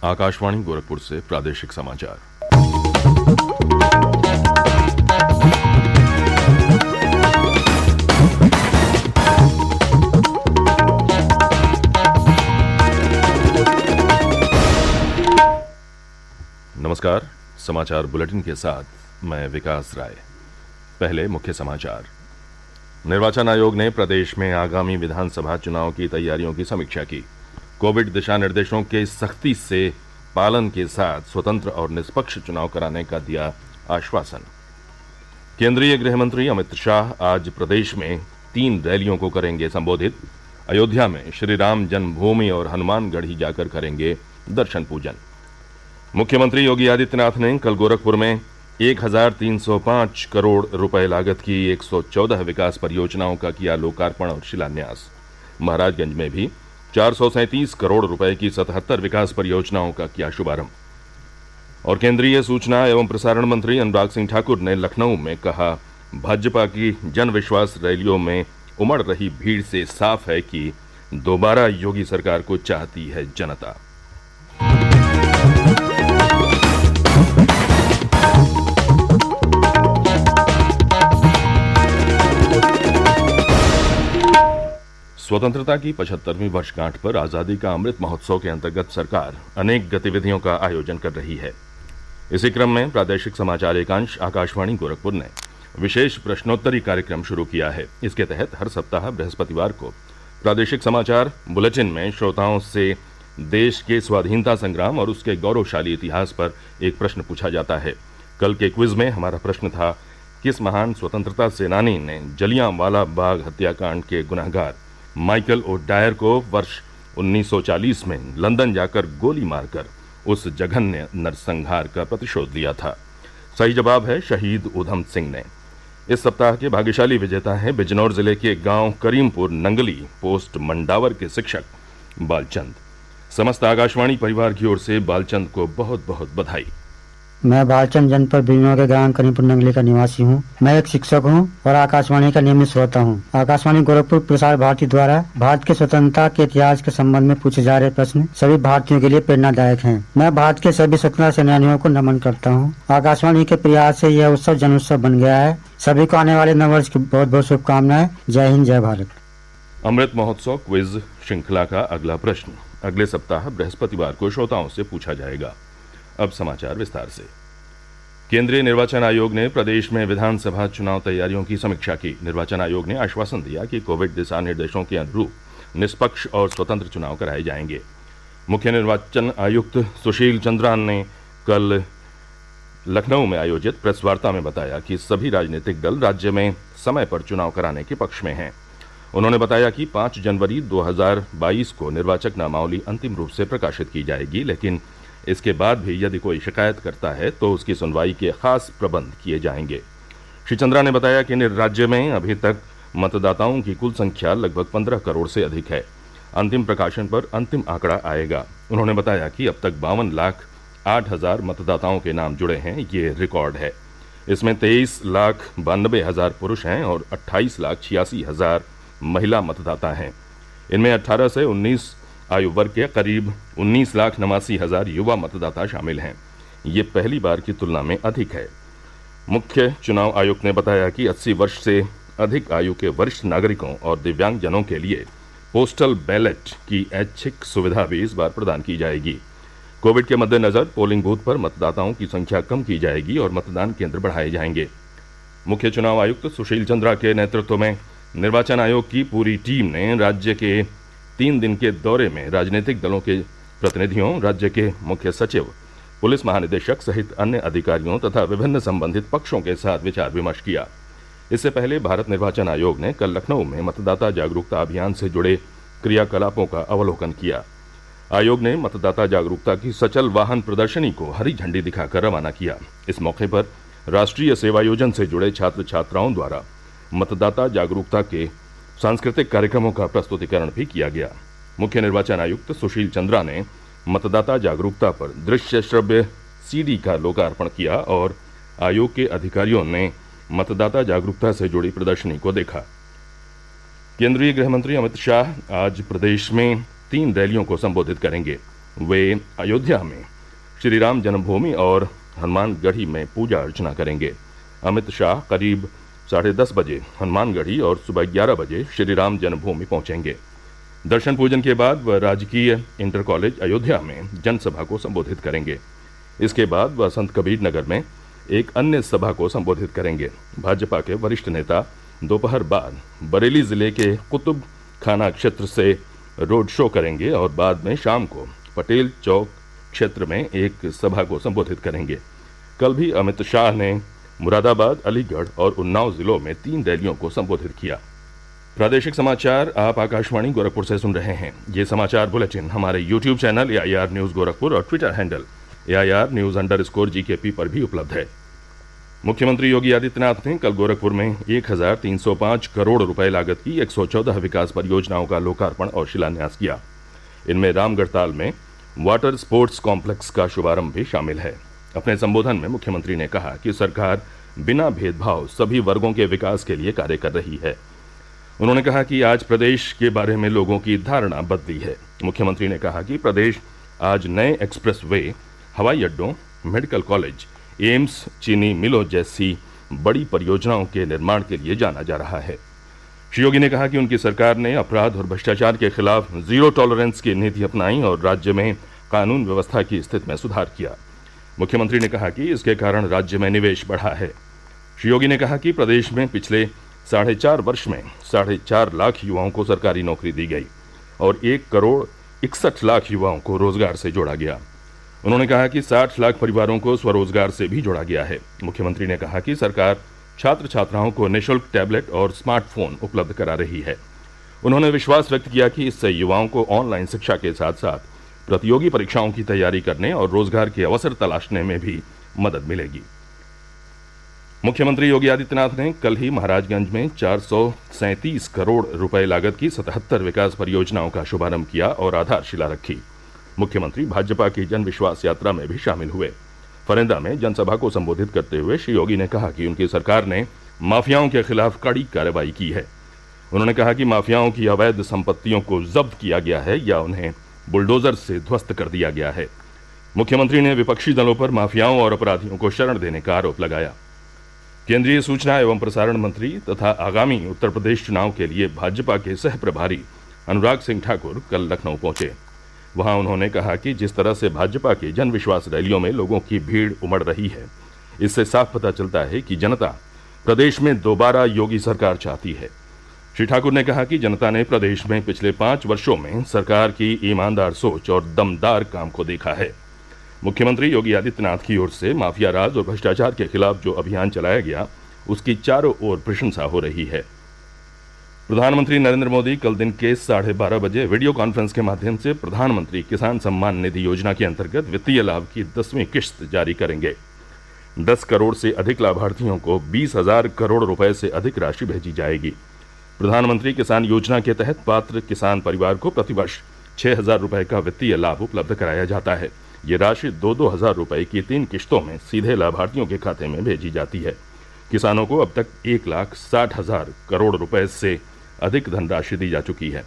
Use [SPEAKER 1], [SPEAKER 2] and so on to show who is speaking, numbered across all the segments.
[SPEAKER 1] आकाशवाणी गोरखपुर से प्रादेशिक समाचार। नमस्कार, समाचार बुलेटिन के साथ मैं विकास राय। पहले मुख्य समाचार। निर्वाचन आयोग ने प्रदेश में आगामी विधानसभा चुनाव की तैयारियों की समीक्षा की। कोविड दिशा निर्देशों के सख्ती से पालन के साथ स्वतंत्र और निष्पक्ष चुनाव कराने का दिया आश्वासन। केंद्रीय गृह मंत्री अमित शाह आज प्रदेश में 3 रैलियों को करेंगे संबोधित। अयोध्या में श्री राम जन्मभूमि और हनुमानगढ़ी जाकर करेंगे दर्शन पूजन। मुख्यमंत्री योगी आदित्यनाथ ने कल गोरखपुर में 1305 करोड़ रुपए लागत की 114 विकास परियोजनाओं का किया लोकार्पण और शिलान्यास। महाराजगंज में भी 437 करोड़ रुपए की 77 विकास परियोजनाओं का किया शुभारंभ। और केंद्रीय सूचना एवं प्रसारण मंत्री अनुराग सिंह ठाकुर ने लखनऊ में कहा, भाजपा की जन विश्वास रैलियों में उमड़ रही भीड़ से साफ है कि दोबारा योगी सरकार को चाहती है जनता। स्वतंत्रता की 75वीं वर्षगांठ पर आजादी का अमृत महोत्सव के अंतर्गत सरकार अनेक गतिविधियों का आयोजन कर रही है। इसी क्रम में प्रादेशिक समाचार एकांश आकाशवाणी गोरखपुर ने विशेष प्रश्नोत्तरी कार्यक्रम शुरू किया है। इसके तहत हर सप्ताह बृहस्पतिवार को प्रादेशिक समाचार बुलेटिन में श्रोताओं से देश के स्वाधीनता संग्राम और उसके गौरवशाली इतिहास पर एक प्रश्न पूछा जाता है। कल के क्विज में हमारा प्रश्न था, किस महान स्वतंत्रता सेनानी ने जलियांवाला बाग हत्याकांड के गुनहगार माइकल ओ डायर को वर्ष 1940 में लंदन जाकर गोली मारकर उस जघन्य नरसंहार का प्रतिशोध लिया था? सही जवाब है शहीद उधम सिंह ने। इस सप्ताह के भाग्यशाली विजेता हैं बिजनौर जिले के गांव करीमपुर नंगली पोस्ट मंडावर के शिक्षक बालचंद। समस्त आकाशवाणी परिवार की ओर से बालचंद को बहुत बहुत बधाई।
[SPEAKER 2] मैं बालचंद जनपद बिजनौर के ग्राम करीमपुर नंगली का निवासी हूँ। मैं एक शिक्षक हूँ और आकाशवाणी का नियमित श्रोता हूँ। आकाशवाणी गोरखपुर प्रसार भारती द्वारा भारत के स्वतंत्रता के इतिहास के संबंध में पूछे जा रहे प्रश्न सभी भारतीयों के लिए प्रेरणादायक हैं। मैं भारत के सभी स्वतंत्रता सेनानियों को नमन करता हूँ। आकाशवाणी के प्रयास से यह उत्सव जन उत्सव बन गया है। सभी को आने वाले नववर्ष की बहुत बहुत शुभकामनाएं। जय हिंद, जय भारत।
[SPEAKER 1] अमृत महोत्सव क्विज श्रृंखला का अगला प्रश्न अगले सप्ताह बृहस्पतिवार को श्रोताओं से पूछा जाएगा। अब समाचार विस्तार से। केंद्रीय निर्वाचन आयोग ने प्रदेश में विधानसभा चुनाव तैयारियों की समीक्षा की। निर्वाचन आयोग ने आश्वासन दिया कि कोविड दिशा निर्देशों के अनुरूप निष्पक्ष और स्वतंत्र चुनाव कराए जाएंगे। मुख्य निर्वाचन आयुक्त सुशील चंद्रा ने कल लखनऊ में आयोजित प्रेस वार्ता में बताया कि सभी राजनीतिक दल राज्य में समय पर चुनाव कराने के पक्ष में हैं। उन्होंने बताया कि 5 जनवरी 2022 को निर्वाचक नामावली अंतिम रूप से प्रकाशित की जाएगी, लेकिन इसके बाद भी यदि कोई शिकायत करता है तो उसकी सुनवाई के खास प्रबंध किए जाएंगे। श्री चंद्रा ने बताया कि राज्य में अभी तक मतदाताओं की कुल संख्या लगभग 15 करोड़ से अधिक है। अंतिम प्रकाशन पर अंतिम आंकड़ा आएगा। उन्होंने बताया कि अब तक 52,08,000 मतदाताओं के नाम जुड़े हैं। ये रिकॉर्ड है। इसमें 23,92,000 पुरुष हैं और 28,86,000 महिला मतदाता हैं। इनमें 18 से 19 आयु वर्ग के करीब 19,89,000 युवा मतदाता शामिल हैं। ये पहली बार की तुलना में अधिक है। मुख्य चुनाव आयुक्त ने बताया कि 80 वर्ष से अधिक आयु के वरिष्ठ नागरिकों और दिव्यांगजनों के लिए पोस्टल बैलेट की ऐच्छिक सुविधा भी इस बार प्रदान की जाएगी। कोविड के मद्देनजर पोलिंग बूथ पर मतदाताओं की संख्या कम की जाएगी और मतदान केंद्र बढ़ाए जाएंगे। मुख्य चुनाव आयुक्त सुशील चंद्रा के नेतृत्व में निर्वाचन आयोग की पूरी टीम ने राज्य के 3 दिन के दौरे में राजनीतिक दलों के प्रतिनिधियों, राज्य के मुख्य सचिव, पुलिस महानिदेशक सहित अन्य अधिकारियों तथा विभिन्न संबंधित पक्षों के साथ विचार विमर्श किया। इससे पहले भारत निर्वाचन आयोग ने कल लखनऊ में मतदाता जागरूकता अभियान से जुड़े क्रियाकलापों का अवलोकन किया। आयोग ने मतदाता जागरूकता की सचल वाहन प्रदर्शनी को हरी झंडी दिखाकर रवाना किया। इस मौके पर राष्ट्रीय सेवायोजन से जुड़े छात्र छात्राओं द्वारा मतदाता जागरूकता के सांस्कृतिक कार्यक्रमों का प्रस्तुतिकरण भी किया गया। मुख्य निर्वाचन आयुक्त सुशील चंद्रा ने मतदाता जागरूकता पर दृश्य श्रव्य सीडी का लोकार्पण किया और आयोग के अधिकारियों ने मतदाता जागरूकता से जुड़ी प्रदर्शनी को देखा। केंद्रीय गृह मंत्री अमित शाह आज प्रदेश में 3 रैलियों को संबोधित करेंगे। वे अयोध्या में श्री राम जन्मभूमि और हनुमानगढ़ी में पूजा अर्चना करेंगे। अमित शाह करीब 10:30 बजे हनुमानगढ़ी और सुबह 11 बजे श्री राम जन्मभूमि पहुंचेंगे। दर्शन पूजन के बाद वह राजकीय इंटर कॉलेज अयोध्या में जनसभा को संबोधित करेंगे। इसके बाद वह संत कबीर नगर में एक अन्य सभा को संबोधित करेंगे। भाजपा के वरिष्ठ नेता दोपहर बाद बरेली जिले के कुतुब खाना क्षेत्र से रोड शो करेंगे और बाद में शाम को पटेल चौक क्षेत्र में एक सभा को संबोधित करेंगे। कल भी अमित शाह ने मुरादाबाद, अलीगढ़ और उन्नाव जिलों में 3 रैलियों को संबोधित किया। प्रादेशिक समाचार आप आकाशवाणी गोरखपुर से सुन रहे हैं। ये समाचार बुलेटिन हमारे YouTube channel AIR news Gorakhpur और ट्विटर हैंडल AIR न्यूज_GKP पर भी उपलब्ध है। मुख्यमंत्री योगी आदित्यनाथ ने कल गोरखपुर में 1305 करोड़ रुपए लागत की 114 विकास परियोजनाओं का लोकार्पण और शिलान्यास किया। इनमें रामगढ़ताल में वाटर स्पोर्ट्स कॉम्प्लेक्स का शुभारंभ भी शामिल है। अपने संबोधन में मुख्यमंत्री ने कहा कि सरकार बिना भेदभाव सभी वर्गों के विकास के लिए कार्य कर रही है। उन्होंने कहा कि आज प्रदेश के बारे में लोगों की धारणा बदली है। मुख्यमंत्री ने कहा कि प्रदेश आज नए एक्सप्रेस वे, हवाई अड्डों, मेडिकल कॉलेज, एम्स, चीनी मिलों जैसी बड़ी परियोजनाओं के निर्माण के लिए जाना जा रहा है। श्री योगी ने कहा कि उनकी सरकार ने अपराध और भ्रष्टाचार के खिलाफ जीरो टॉलरेंस की नीति अपनाई और राज्य में कानून व्यवस्था की स्थिति में सुधार किया। मुख्यमंत्री ने कहा कि इसके कारण राज्य में निवेश बढ़ा है। श्री योगी ने कहा कि प्रदेश में पिछले 4.5 वर्ष में 4.5 लाख युवाओं को सरकारी नौकरी दी गई और 1,61,00,000 युवाओं को रोजगार से जोड़ा गया। उन्होंने कहा कि 60 लाख परिवारों को स्वरोजगार से भी जोड़ा गया है। मुख्यमंत्री ने कहा कि सरकार छात्र छात्राओं को निःशुल्क टैबलेट और स्मार्टफोन उपलब्ध करा रही है। उन्होंने विश्वास व्यक्त किया कि इससे युवाओं को ऑनलाइन शिक्षा के साथ साथ प्रतियोगी परीक्षाओं की तैयारी करने और रोजगार के अवसर तलाशने में भी मदद मिलेगी। मुख्यमंत्री योगी आदित्यनाथ ने कल ही महाराजगंज में 437 करोड़ रुपए लागत की 77 विकास परियोजनाओं का शुभारंभ किया और आधारशिला रखी। मुख्यमंत्री भाजपा की जन विश्वास यात्रा में भी शामिल हुए। फरेंदा में जनसभा को संबोधित करते हुए श्री योगी ने कहा कि उनकी सरकार ने माफियाओं के खिलाफ कड़ी कार्रवाई की है। उन्होंने कहा कि माफियाओं की अवैध संपत्तियों को जब्त किया गया है या उन्हें बुलडोजर से ध्वस्त कर दिया गया है। मुख्यमंत्री ने विपक्षी दलों पर माफियाओं और अपराधियों को शरण देने का आरोप लगाया। केंद्रीय सूचना एवं प्रसारण मंत्री तथा आगामी उत्तर प्रदेश चुनाव के लिए भाजपा के सह प्रभारी अनुराग सिंह ठाकुर कल लखनऊ पहुंचे। वहां उन्होंने कहा कि जिस तरह से भाजपा की जन विश्वास रैलियों में लोगों की भीड़ उमड़ रही है, इससे साफ पता चलता है कि जनता प्रदेश में दोबारा योगी सरकार चाहती है। श्री ठाकुर ने कहा कि जनता ने प्रदेश में पिछले 5 वर्षों में सरकार की ईमानदार सोच और दमदार काम को देखा है। मुख्यमंत्री योगी आदित्यनाथ की ओर से माफिया राज और भ्रष्टाचार के खिलाफ जो अभियान चलाया गया, उसकी चारों ओर प्रशंसा हो रही है। प्रधानमंत्री नरेंद्र मोदी कल दिन के 12:30 बजे वीडियो कॉन्फ्रेंस के माध्यम से प्रधानमंत्री किसान सम्मान निधि योजना के अंतर्गत वित्तीय लाभ की 10वीं किश्त जारी करेंगे। 10 करोड़ से अधिक लाभार्थियों को 20,000 करोड़ रुपए से अधिक राशि भेजी जाएगी। प्रधानमंत्री किसान योजना के तहत पात्र किसान परिवार को प्रतिवर्ष 6,000 रुपए का वित्तीय लाभ उपलब्ध कराया जाता है। ये राशि 2-2 हजार रुपए की 3 किश्तों में सीधे लाभार्थियों के खाते में भेजी जाती है। किसानों को अब तक 1,60,000 करोड़ रुपए से अधिक धनराशि दी जा चुकी है।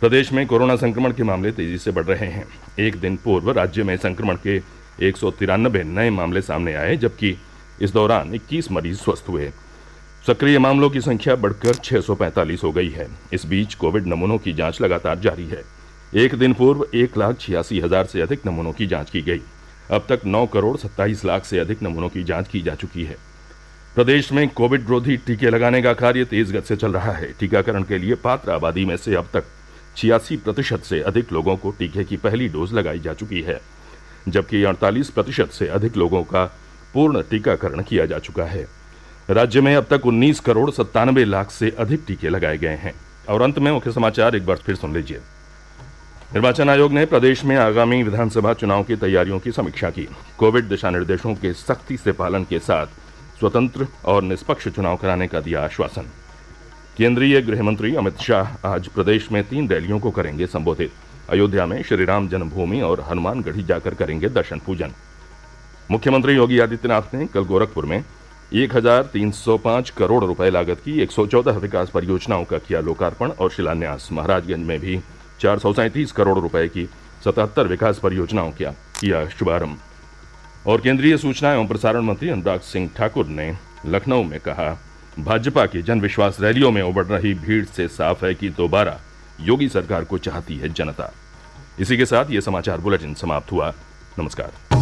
[SPEAKER 1] प्रदेश में कोरोना संक्रमण के मामले तेजी से बढ़ रहे हैं। एक दिन पूर्व राज्य में संक्रमण के 193 नए मामले सामने आए, जबकि इस दौरान 21 मरीज स्वस्थ हुए। सक्रिय मामलों की संख्या बढ़कर 645 हो गई है। इस बीच कोविड नमूनों की जांच लगातार जारी है। एक दिन पूर्व 1,86,000 से अधिक नमूनों की जांच की गई। अब तक 9 करोड़ 27 लाख से अधिक नमूनों की जांच की जा चुकी है। प्रदेश में कोविड रोधी टीके लगाने का कार्य तेज गति से चल रहा है। टीकाकरण के लिए पात्र आबादी में से अब तक 86% से अधिक लोगों को टीके की पहली डोज लगाई जा चुकी है, जबकि 48% से अधिक लोगों का पूर्ण टीकाकरण किया जा चुका है। राज्य में अब तक 19 करोड़ 97 लाख से अधिक टीके लगाए गए हैं। और अंत में मुख्य समाचार एक बार फिर सुन लीजिए। निर्वाचन आयोग ने प्रदेश में आगामी विधानसभा चुनाव की तैयारियों की समीक्षा की। कोविड दिशा निर्देशों के सख्ती से पालन के साथ स्वतंत्र और निष्पक्ष चुनाव कराने का दिया आश्वासन। केंद्रीय गृह मंत्री अमित शाह आज प्रदेश में 3 रैलियों को करेंगे संबोधित। अयोध्या में श्री राम जन्मभूमि और हनुमानगढ़ी जाकर करेंगे दर्शन पूजन। मुख्यमंत्री योगी आदित्यनाथ ने कल गोरखपुर में 1,305 करोड़ रुपए लागत की 114 विकास परियोजनाओं का किया लोकार्पण और शिलान्यास। महाराजगंज में भी 437 करोड़ रुपए की 77 विकास परियोजनाओं का किया शुभारंभ। और केंद्रीय सूचना एवं प्रसारण मंत्री अनुराग सिंह ठाकुर ने लखनऊ में कहा, भाजपा की जन विश्वास रैलियों में उमड़ रही भीड़ से साफ है कि दोबारा योगी सरकार को चाहती है जनता। इसी के साथ ये समाचार बुलेटिन समाप्त हुआ। नमस्कार।